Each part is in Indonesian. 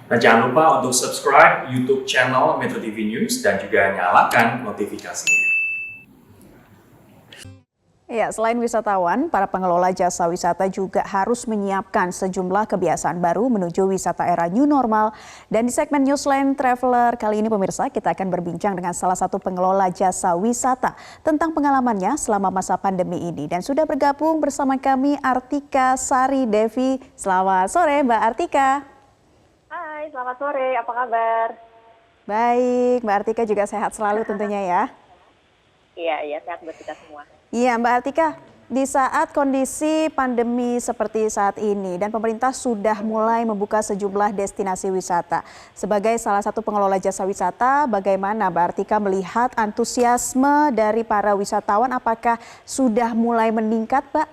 Dan jangan lupa untuk subscribe YouTube channel Metro TV News dan juga nyalakan notifikasinya. Ya, selain wisatawan, para pengelola jasa wisata juga harus menyiapkan sejumlah kebiasaan baru menuju wisata era new normal. Dan di segmen Newsline Traveler kali ini pemirsa, kita akan berbincang dengan salah satu pengelola jasa wisata tentang pengalamannya selama masa pandemi ini. Dan sudah bergabung bersama kami Artika Sari Devi. Selamat sore Mbak Artika. Hai, selamat sore. Apa kabar? Baik, Mbak Artika juga sehat selalu tentunya ya. Iya, sehat buat kita semua. Iya Mbak Artika, di saat kondisi pandemi seperti saat ini dan pemerintah sudah mulai membuka sejumlah destinasi wisata. Sebagai salah satu pengelola jasa wisata, bagaimana Mbak Artika melihat antusiasme dari para wisatawan? Apakah sudah mulai meningkat, Mbak?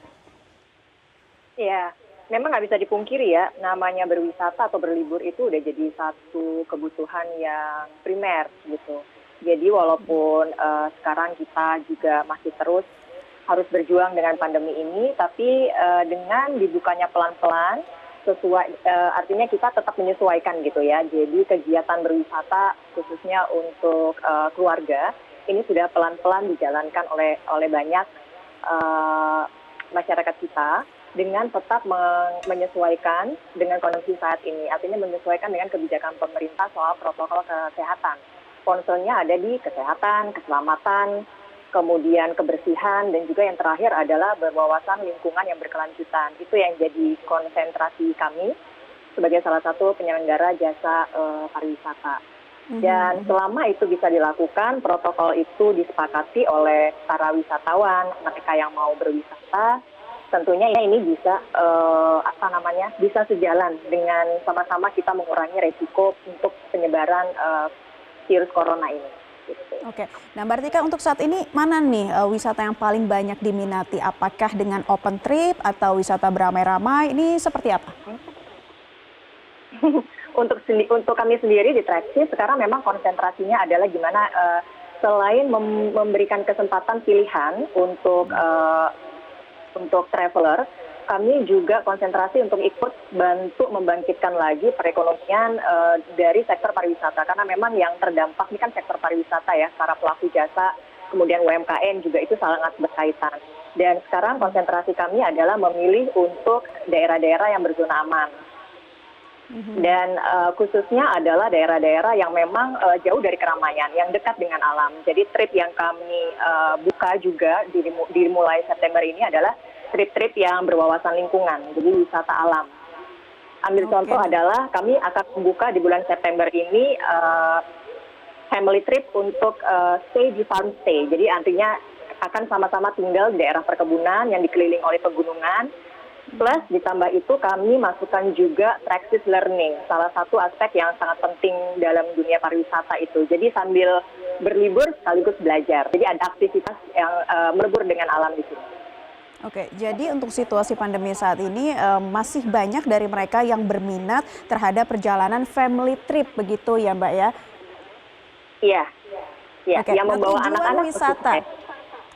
Iya, memang nggak bisa dipungkiri ya, namanya berwisata atau berlibur itu udah jadi satu kebutuhan yang primer gitu. Jadi walaupun sekarang kita juga masih terus harus berjuang dengan pandemi ini, tapi dengan dibukanya pelan-pelan, artinya kita tetap menyesuaikan gitu ya. Jadi kegiatan berwisata khususnya untuk keluarga ini sudah pelan-pelan dijalankan oleh banyak masyarakat kita dengan tetap menyesuaikan dengan kondisi saat ini. Artinya menyesuaikan dengan kebijakan pemerintah soal protokol kesehatan. Concernnya ada di kesehatan, keselamatan, kemudian kebersihan, dan juga yang terakhir adalah berwawasan lingkungan yang berkelanjutan. Itu yang jadi konsentrasi kami sebagai salah satu penyelenggara jasa pariwisata. Dan selama itu bisa dilakukan, protokol itu disepakati oleh para wisatawan, mereka yang mau berwisata, tentunya ini bisa bisa sejalan dengan sama-sama kita mengurangi resiko untuk penyebaran virus corona ini. Oke, nah Mbak Artika untuk saat ini mana nih wisata yang paling banyak diminati? Apakah dengan open trip atau wisata beramai-ramai? Ini seperti apa? Untuk kami sendiri di Traxis sekarang memang konsentrasinya adalah gimana selain memberikan kesempatan pilihan untuk traveler, kami juga konsentrasi untuk ikut bantu membangkitkan lagi perekonomian dari sektor pariwisata. Karena memang yang terdampak ini kan sektor pariwisata ya, para pelaku jasa, kemudian UMKM juga itu sangat berkaitan. Dan sekarang konsentrasi kami adalah memilih untuk daerah-daerah yang berzona aman. Dan khususnya adalah daerah-daerah yang memang jauh dari keramaian, yang dekat dengan alam. Jadi trip yang kami buka juga dimulai September ini adalah trip-trip yang berwawasan lingkungan, jadi wisata alam. Ambil contoh adalah kami akan membuka di bulan September ini family trip untuk stay di farm stay. Jadi artinya akan sama-sama tinggal di daerah perkebunan yang dikelilingi oleh pegunungan. Plus ditambah itu kami masukkan juga Traxis Learning, salah satu aspek yang sangat penting dalam dunia pariwisata itu. Jadi sambil berlibur sekaligus belajar. Jadi ada aktivitas yang melebur dengan alam di sini. Oke, jadi untuk situasi pandemi saat ini masih banyak dari mereka yang berminat terhadap perjalanan family trip begitu ya Mbak ya? Iya, Oke. Yang membawa anak-anak wisata.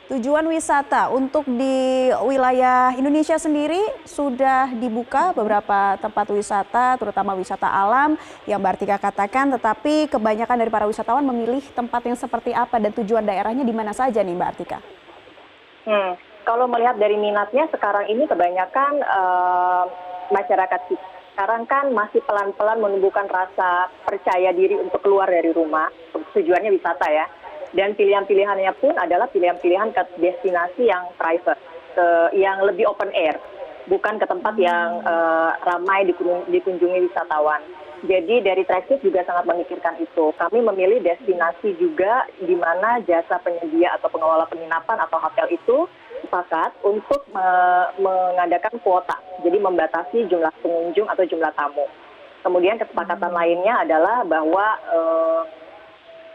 Tujuan wisata untuk di wilayah Indonesia sendiri sudah dibuka beberapa tempat wisata, terutama wisata alam yang Mbak Artika katakan, tetapi kebanyakan dari para wisatawan memilih tempat yang seperti apa dan tujuan daerahnya di mana saja nih Mbak Artika? Kalau melihat dari minatnya sekarang ini kebanyakan masyarakat kita sekarang kan masih pelan-pelan menumbuhkan rasa percaya diri untuk keluar dari rumah, tujuannya wisata ya. Dan pilihan-pilihannya pun adalah pilihan-pilihan ke destinasi yang private, yang lebih open air, bukan ke tempat yang ramai dikunjungi wisatawan. Jadi dari Traxis juga sangat memikirkan itu. Kami memilih destinasi juga di mana jasa penyedia atau pengelola penginapan atau hotel itu sepakat untuk mengadakan kuota, jadi membatasi jumlah pengunjung atau jumlah tamu. Kemudian kesepakatan lainnya adalah bahwa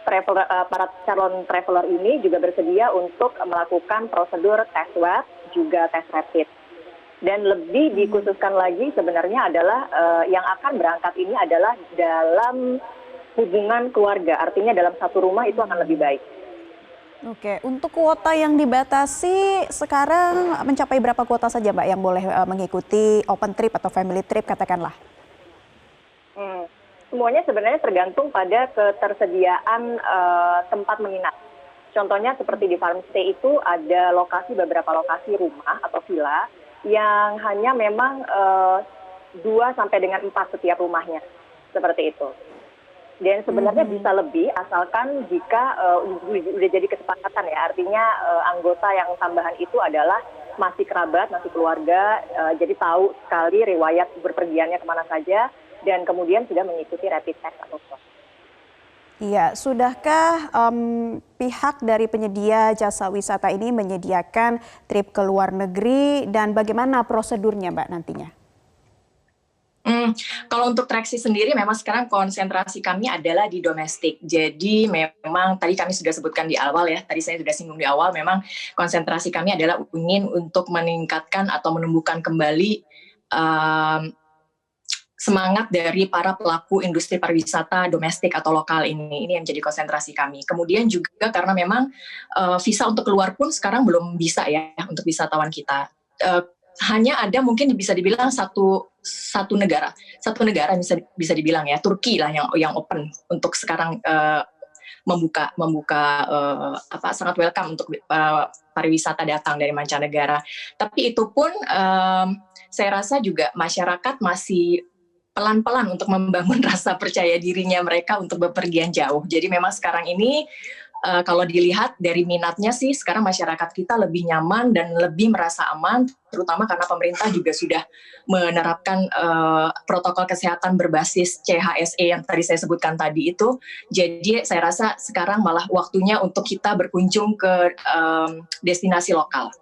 para calon traveler ini juga bersedia untuk melakukan prosedur tes swab, juga tes rapid. Dan lebih dikhususkan lagi sebenarnya adalah yang akan berangkat ini adalah dalam hubungan keluarga, artinya dalam satu rumah itu akan lebih baik. Oke, untuk kuota yang dibatasi sekarang mencapai berapa kuota saja Mbak yang boleh mengikuti open trip atau family trip katakanlah? semuanya sebenarnya tergantung pada ketersediaan tempat menginap. Contohnya seperti di Farmstay itu ada beberapa lokasi rumah atau villa yang hanya memang 2 sampai dengan 4 setiap rumahnya, seperti itu. Dan sebenarnya bisa lebih asalkan jika udah jadi kesepakatan ya, artinya anggota yang tambahan itu adalah masih kerabat, masih keluarga, jadi tahu sekali riwayat berpergiannya kemana saja, dan kemudian sudah mengikuti rapid test atau swab. Iya, sudahkah pihak dari penyedia jasa wisata ini menyediakan trip ke luar negeri dan bagaimana prosedurnya Mbak nantinya? Kalau untuk traksi sendiri memang sekarang konsentrasi kami adalah di domestik. Jadi memang tadi kami sudah sebutkan di awal ya, tadi saya sudah singgung di awal, memang konsentrasi kami adalah ingin untuk meningkatkan atau menumbuhkan kembali semangat dari para pelaku industri pariwisata domestik atau lokal ini yang jadi konsentrasi kami. Kemudian juga karena memang visa untuk keluar pun sekarang belum bisa ya untuk wisatawan kita. Hanya ada mungkin bisa dibilang satu negara bisa dibilang ya, Turki lah yang open untuk sekarang membuka sangat welcome untuk pariwisata datang dari mancanegara. Tapi itu pun saya rasa juga masyarakat masih pelan-pelan untuk membangun rasa percaya dirinya mereka untuk bepergian jauh. Jadi memang sekarang ini kalau dilihat dari minatnya sih sekarang masyarakat kita lebih nyaman dan lebih merasa aman, terutama karena pemerintah juga sudah menerapkan protokol kesehatan berbasis CHSE yang tadi saya sebutkan tadi itu. Jadi saya rasa sekarang malah waktunya untuk kita berkunjung ke destinasi lokal.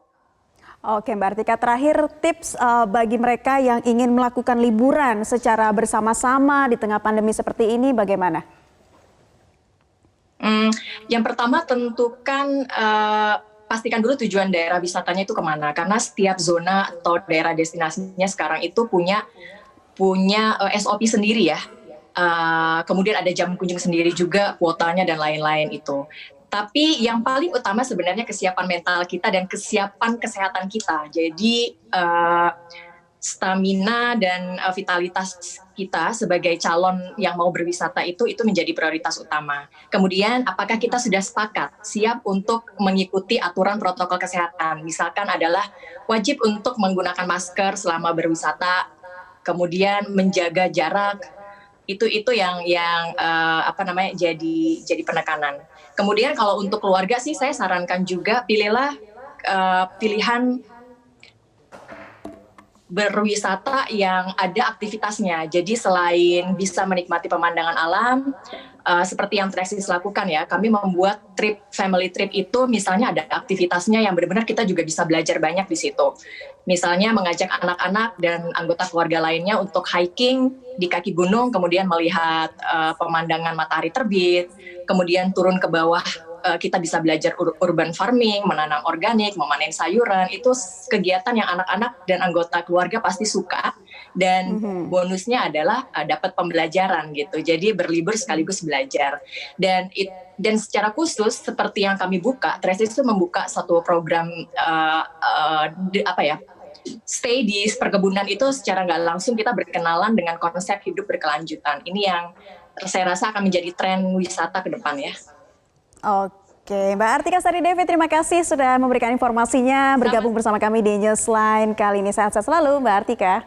Oke Mbak Artika, terakhir tips bagi mereka yang ingin melakukan liburan secara bersama-sama di tengah pandemi seperti ini bagaimana? Yang pertama tentukan pastikan dulu tujuan daerah wisatanya itu kemana, karena setiap zona atau daerah destinasinya sekarang itu punya SOP sendiri ya. Kemudian ada jam kunjung sendiri juga, kuotanya dan lain-lain itu. Tapi yang paling utama sebenarnya kesiapan mental kita dan kesiapan kesehatan kita. Jadi stamina dan vitalitas kita sebagai calon yang mau berwisata itu menjadi prioritas utama. Kemudian apakah kita sudah sepakat siap untuk mengikuti aturan protokol kesehatan? Misalkan adalah wajib untuk menggunakan masker selama berwisata, kemudian menjaga jarak. Itu yang jadi penekanan. Kemudian kalau untuk keluarga sih saya sarankan juga pilihlah pilihan berwisata yang ada aktivitasnya. Jadi selain bisa menikmati pemandangan alam, seperti yang Traxis lakukan ya, kami membuat family trip itu misalnya ada aktivitasnya yang benar-benar kita juga bisa belajar banyak di situ. Misalnya mengajak anak-anak dan anggota keluarga lainnya untuk hiking di kaki gunung, kemudian melihat pemandangan matahari terbit, kemudian turun ke bawah. Kita bisa belajar urban farming, menanam organik, memanen sayuran. Itu kegiatan yang anak-anak dan anggota keluarga pasti suka. Dan bonusnya adalah dapat pembelajaran gitu. Jadi berlibur sekaligus belajar. Dan secara khusus seperti yang kami buka, Traxis itu membuka satu program stay di perkebunan itu secara nggak langsung kita berkenalan dengan konsep hidup berkelanjutan. Ini yang saya rasa akan menjadi tren wisata ke depan ya. Oke, Mbak Artika Sari Devi, terima kasih sudah memberikan informasinya, bergabung bersama kami di Newsline kali ini. Sehat-sehat selalu Mbak Artika.